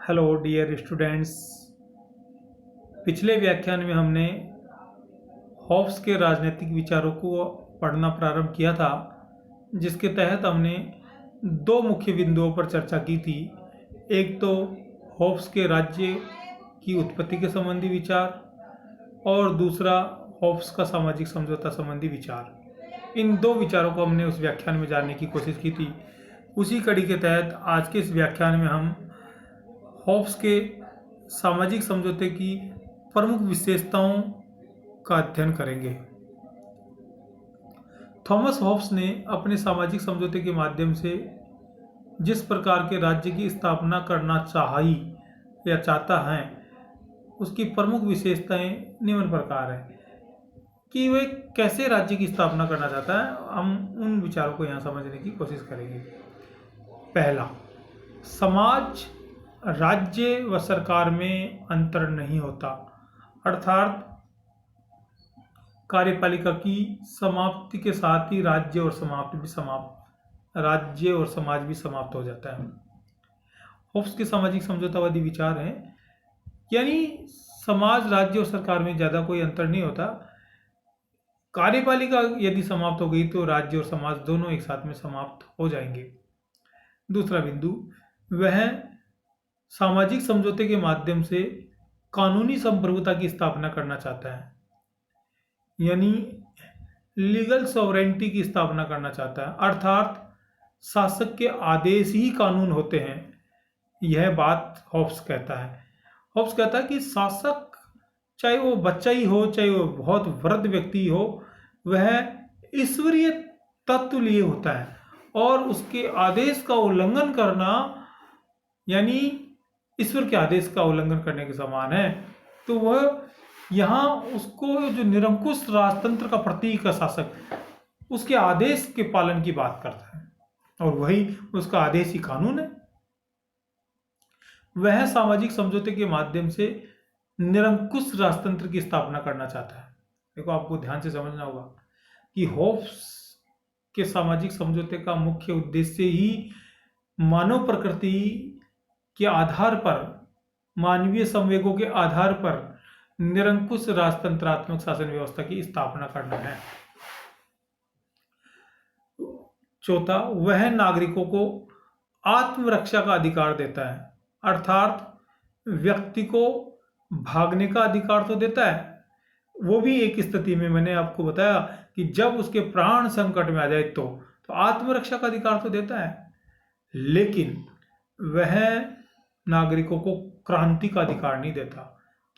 Hello dear students. पिछले व्याख्यान में हमने हॉब्स के राजनीतिक विचारों को पढ़ना प्रारंभ किया था, जिसके तहत हमने दो मुख्य बिंदुओं पर चर्चा की थी। एक तो हॉब्स के राज्य की उत्पत्ति के संबंधी विचार और दूसरा हॉब्स का सामाजिक समझौता संबंधी विचार। इन दो विचारों को हमने उस व्याख्यान में जानने की कोशिश की थी। उसी कड़ी के तहत आज के इस व्याख्यान में हम हॉब्स के सामाजिक समझौते की प्रमुख विशेषताओं का अध्ययन करेंगे। थॉमस हॉब्स ने अपने सामाजिक समझौते के माध्यम से जिस प्रकार के राज्य की स्थापना करना चाहिए या चाहता है, उसकी प्रमुख विशेषताएं निम्न प्रकार है कि वह कैसे राज्य की स्थापना करना चाहता है। हम उन विचारों को यहाँ समझने की कोशिश करेंगे। पहला, समाज, राज्य व सरकार में अंतर नहीं होता, अर्थात कार्यपालिका की समाप्ति के साथ ही राज्य और समाज भी समाप्त हो जाता है। हॉब्स के सामाजिक समझौतावादी विचार हैं, यानी समाज, राज्य और सरकार में ज़्यादा कोई अंतर नहीं होता। कार्यपालिका यदि समाप्त हो गई तो राज्य और समाज दोनों एक साथ में समाप्त हो जाएंगे। दूसरा बिंदु, वह सामाजिक समझौते के माध्यम से कानूनी संप्रभुता की स्थापना करना चाहता है, यानी लीगल सॉवरेंटी की स्थापना करना चाहता है, अर्थात शासक के आदेश ही कानून होते हैं। यह बात हॉब्स कहता है। हॉब्स कहता है कि शासक, चाहे वो बच्चा ही हो, चाहे वो बहुत वृद्ध व्यक्ति हो, वह ईश्वरीय तत्व लिए होता है और उसके आदेश का उल्लंघन करना यानी ईश्वर के आदेश का उल्लंघन करने के समान है। तो वह यहाँ उसको जो निरंकुश राजतंत्र का प्रतीक है शासक, उसके आदेश के पालन की बात करता है और वही उसका आदेश ही कानून है। वह सामाजिक समझौते के माध्यम से निरंकुश राजतंत्र की स्थापना करना चाहता है। देखो, आपको ध्यान से समझना होगा कि हॉब्स के सामाजिक समझौते का मुख्य उद्देश्य ही मानव प्रकृति के आधार पर, मानवीय संवेगों के आधार पर निरंकुश राजतंत्रात्मक शासन व्यवस्था की स्थापना करना है। चौथा, वह नागरिकों को आत्मरक्षा का अधिकार देता है, अर्थात व्यक्ति को भागने का अधिकार तो देता है, वो भी एक स्थिति में, मैंने आपको बताया कि जब उसके प्राण संकट में आ जाए तो आत्मरक्षा का अधिकार तो देता है, लेकिन वह नागरिकों को क्रांति का अधिकार नहीं देता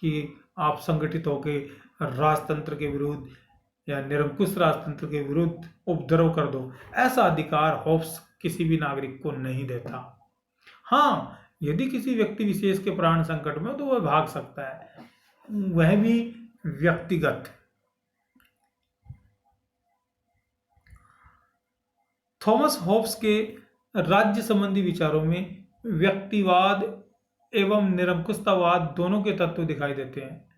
कि आप संगठित होकर राजतंत्र के विरुद्ध या निरंकुश राजतंत्र के विरुद्ध उपद्रव कर दो। ऐसा अधिकार हॉब्स किसी भी नागरिक को नहीं देता। हाँ, यदि किसी व्यक्ति विशेष के प्राण संकट में तो वह भाग सकता है, वह भी व्यक्तिगत। थॉमस हॉब्स के राज्य संबंधी विचारों में व्यक्तिवाद एवं निरंकुशतावाद दोनों के तत्व दिखाई देते हैं,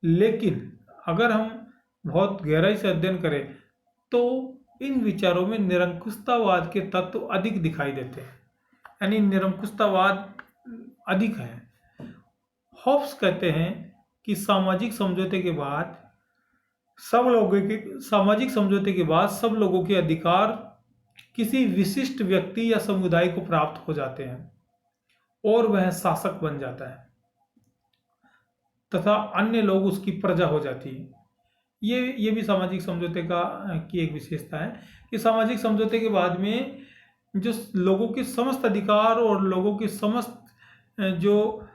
लेकिन अगर हम बहुत गहराई से अध्ययन करें तो इन विचारों में निरंकुशतावाद के तत्व अधिक दिखाई देते हैं, यानी निरंकुशतावाद अधिक है। हॉब्स कहते हैं कि सामाजिक समझौते के बाद सब लोगों के अधिकार किसी विशिष्ट व्यक्ति या समुदाय को प्राप्त हो जाते हैं और वह शासक बन जाता है तथा अन्य लोग उसकी प्रजा हो जाती है। ये भी सामाजिक समझौते की एक विशेषता है कि सामाजिक समझौते के बाद में जो लोगों के समस्त अधिकार और लोगों के समस्त जो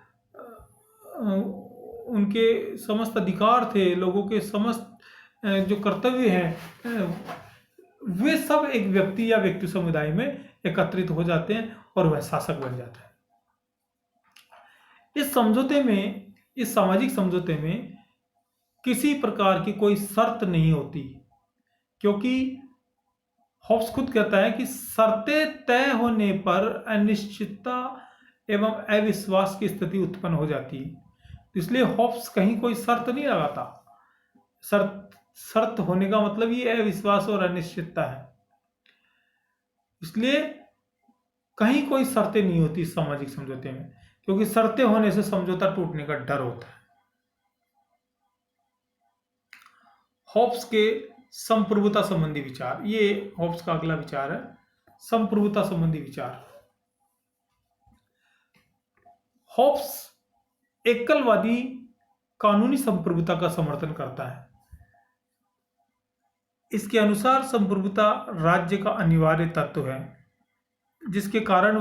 उनके समस्त अधिकार थे, लोगों के समस्त जो कर्तव्य हैं, वे सब एक व्यक्ति या व्यक्ति समुदाय में एकत्रित हो जाते हैं और वह शासक बन जाता है। इस सामाजिक समझौते में किसी प्रकार की कोई शर्त नहीं होती, क्योंकि हॉब्स खुद कहता है कि शर्तें तय होने पर अनिश्चितता एवं अविश्वास की स्थिति उत्पन्न हो जाती है। इसलिए हॉब्स कहीं कोई शर्त नहीं लगाता। शर्त होने का मतलब ये अविश्वास और अनिश्चितता है, इसलिए कहीं कोई शर्तें नहीं होती इस सामाजिक समझौते में, क्योंकि शर्तें होने से समझौता टूटने का डर होता है। हॉब्स के संप्रभुता संबंधी विचार, ये हॉब्स का अगला विचार है, संप्रभुता संबंधी विचार। हॉब्स एकलवादी कानूनी संप्रभुता का समर्थन करता है। इसके अनुसार संप्रभुता राज्य का अनिवार्य तत्व है, जिसके कारण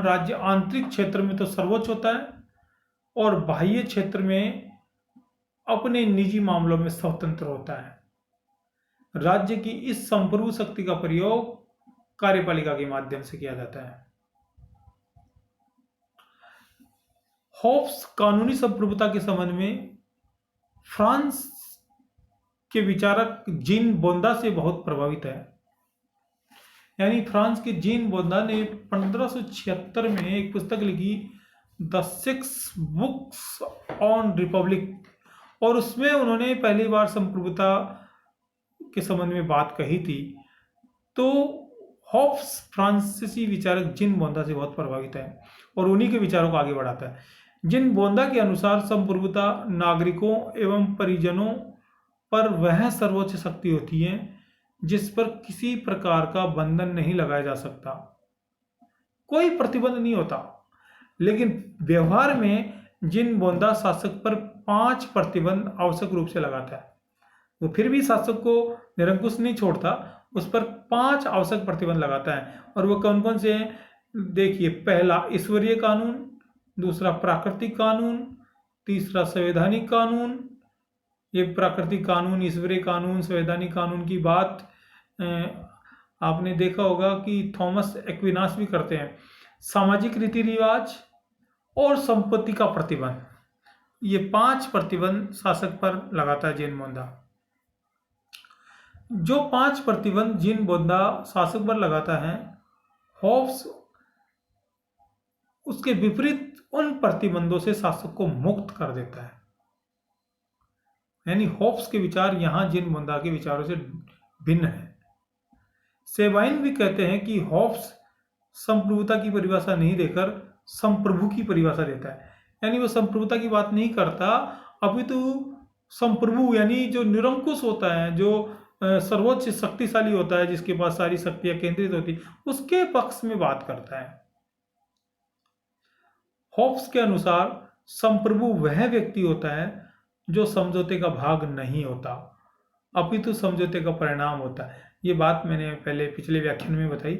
राज्य आंतरिक क्षेत्र में तो सर्वोच्च होता है और बाह्य क्षेत्र में अपने निजी मामलों में स्वतंत्र होता है। राज्य की इस संप्रभु शक्ति का प्रयोग कार्यपालिका के माध्यम से किया जाता है। हॉब्स कानूनी संप्रभुता के संबंध में फ्रांस के विचारक जीन बोंदा से बहुत प्रभावित है। यानी फ्रांस के जीन बोंदा ने 1576 में एक पुस्तक लिखी, द 6 बुक्स ऑन रिपब्लिक, और उसमें उन्होंने पहली बार संप्रभुता के संबंध में बात कही थी। तो हॉब्स फ्रांसीसी विचारक जीन बोंदा से बहुत प्रभावित है और उन्हीं के विचारों को आगे बढ़ाता है। जीन बोंदा के अनुसार संप्रभुता नागरिकों एवं परिजनों पर वह सर्वोच्च शक्ति होती है जिस पर किसी प्रकार का बंधन नहीं लगाया जा सकता, कोई प्रतिबंध नहीं होता। लेकिन व्यवहार में जीन बोंदा शासक पर 5 प्रतिबंध आवश्यक रूप से लगाता है। वो फिर भी शासक को निरंकुश नहीं छोड़ता, उस पर 5 आवश्यक प्रतिबंध लगाता है। और वो कौन कौन से हैं? देखिए, पहला ईश्वरीय कानून, दूसरा प्राकृतिक कानून, तीसरा संवैधानिक कानून। ये प्राकृतिक कानून, ईश्वरीय कानून, संवैधानिक कानून की बात आपने देखा होगा कि थॉमस एक्विनास भी करते हैं। सामाजिक रीति रिवाज और संपत्ति का प्रतिबंध, ये 5 प्रतिबंध शासक पर लगाता है जीन बोंदा। जो 5 प्रतिबंध जीन बोंदा शासक पर लगाता है, हॉब्स उसके विपरीत उन प्रतिबंधों से शासक को मुक्त कर देता है। यानी हॉब्स के विचार यहां जीन बोंदा के विचारों से भिन्न है। सेबाइन भी कहते हैं कि हॉब्स संप्रभुता की परिभाषा नहीं देकर संप्रभु की परिभाषा देता है। यानी वो संप्रभुता की बात नहीं करता, अपितु संप्रभु यानी जो निरंकुश होता है, जो सर्वोच्च शक्तिशाली होता है, जिसके पास सारी शक्तियां केंद्रित होती, उसके पक्ष में बात करता है। हॉब्स के अनुसार संप्रभु वह व्यक्ति होता है जो समझौते का भाग नहीं होता, अपितु समझौते का परिणाम होता है। ये बात मैंने पहले पिछले व्याख्यान में बताई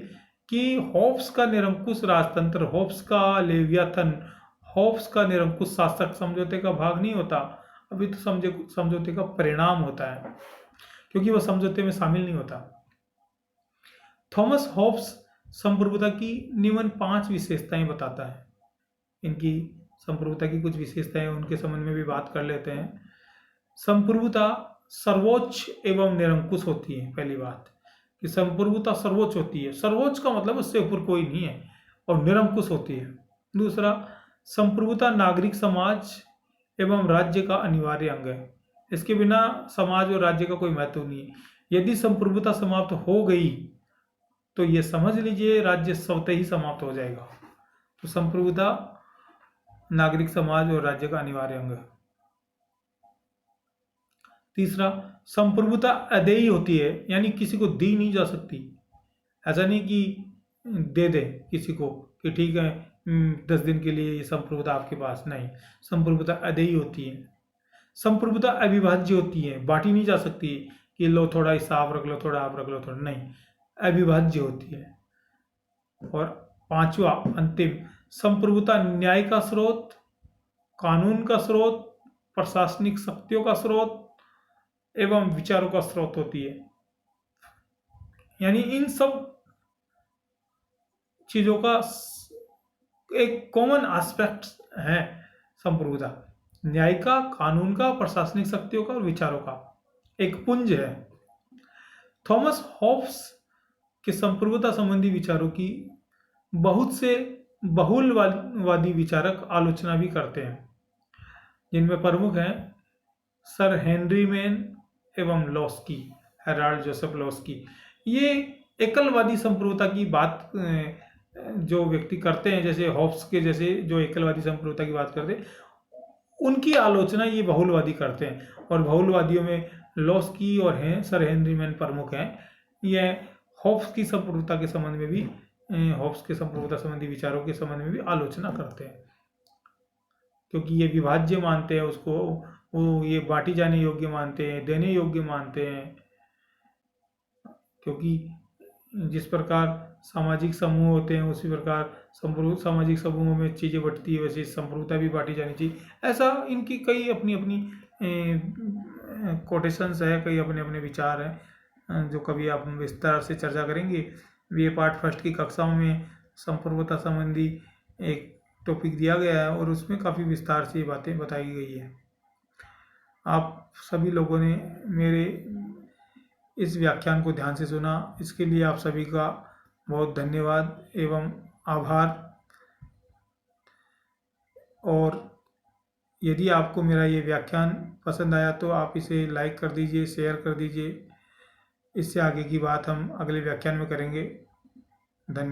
कि हॉब्स का निरंकुश राजतंत्र, हॉब्स का लेवियाथन, हॉब्स का निरंकुश शासक समझौते का भाग नहीं होता, अपितु समझौते का परिणाम होता है, क्योंकि वह समझौते में शामिल नहीं होता। थॉमस हॉब्स संप्रभुता की निम्न 5 विशेषताएं बताता है। इनकी संप्रभुता की कुछ विशेषताएं, उनके संबंध में भी बात कर लेते हैं। संप्रभुता सर्वोच्च एवं निरंकुश होती है। पहली बात कि संप्रभुता सर्वोच्च होती है, सर्वोच्च का मतलब उससे ऊपर कोई नहीं है, और निरंकुश होती है। दूसरा, संप्रभुता नागरिक समाज एवं राज्य का अनिवार्य अंग है। इसके बिना समाज और राज्य का कोई महत्व नहीं है। यदि संप्रभुता समाप्त हो गई तो ये समझ लीजिए राज्य स्वतः ही समाप्त हो जाएगा। तो संप्रभुता नागरिक समाज और राज्य का अनिवार्य अंग है। तीसरा, संप्रभुता अदेयी होती है, यानी किसी को दी नहीं जा सकती। ऐसा नहीं कि दे दे किसी को कि ठीक है 10 दिन के लिए ये संप्रभुता आपके पास, नहीं। संप्रभुता अदेयी होती है। संप्रभुता अविभाज्य होती है, बांटी नहीं जा सकती कि लो थोड़ा हिस्सा आप रख लो, थोड़ा आप रख लो, थोड़ा नहीं, अविभाज्य होती है। और 5वां अंतिम, संप्रभुता न्याय का स्रोत, कानून का स्रोत, प्रशासनिक शक्तियों का स्रोत एवं विचारों का स्रोत होती है। यानी इन सब चीजों का एक कॉमन एस्पेक्ट है संप्रभुता, न्याय का, कानून का, प्रशासनिक शक्तियों का और विचारों का एक पुंज है। थॉमस हॉब्स के संप्रभुता संबंधी विचारों की बहुत से बहुलवादी विचारक आलोचना भी करते हैं, जिनमें प्रमुख हैं सर हेनरी मैन एवं लॉस्की, हेराल्ड जोसेफ लॉस्की। ये एकलवादी संप्रभुता की बात जो व्यक्ति करते हैं, जैसे हॉब्स के जैसे जो एकलवादी संप्रभुता की बात करते हैं, उनकी आलोचना ये बहुलवादी करते हैं। और बहुलवादियों में लॉस्की और हैं सर हेनरी मैन प्रमुख हैं। यह हॉब्स की संप्रभुता के संबंध में भी हॉब्स के संप्रभुता संबंधी विचारों के संबंध में भी आलोचना करते हैं, क्योंकि ये विभाज्य मानते हैं उसको, वो ये बांटी जाने योग्य मानते हैं, देने योग्य मानते हैं। क्योंकि जिस प्रकार सामाजिक समूह होते हैं उसी प्रकार सामाजिक समूहों में चीज़ें बंटती है, वैसे संप्रभुता भी बांटी जानी चाहिए। ऐसा इनकी कई अपनी अपनी कोटेशंस है, कई अपने अपने विचार हैं, जो कभी आप विस्तार से चर्चा करेंगे। ये पार्ट फर्स्ट की कक्षाओं में संप्रभुता संबंधी एक टॉपिक दिया गया है और उसमें काफ़ी विस्तार से ये बातें बताई गई है। आप सभी लोगों ने मेरे इस व्याख्यान को ध्यान से सुना, इसके लिए आप सभी का बहुत धन्यवाद एवं आभार। और यदि आपको मेरा ये व्याख्यान पसंद आया तो आप इसे लाइक कर दीजिए, शेयर कर दीजिए। इससे आगे की बात हम अगले व्याख्यान में करेंगे। धन्यवाद।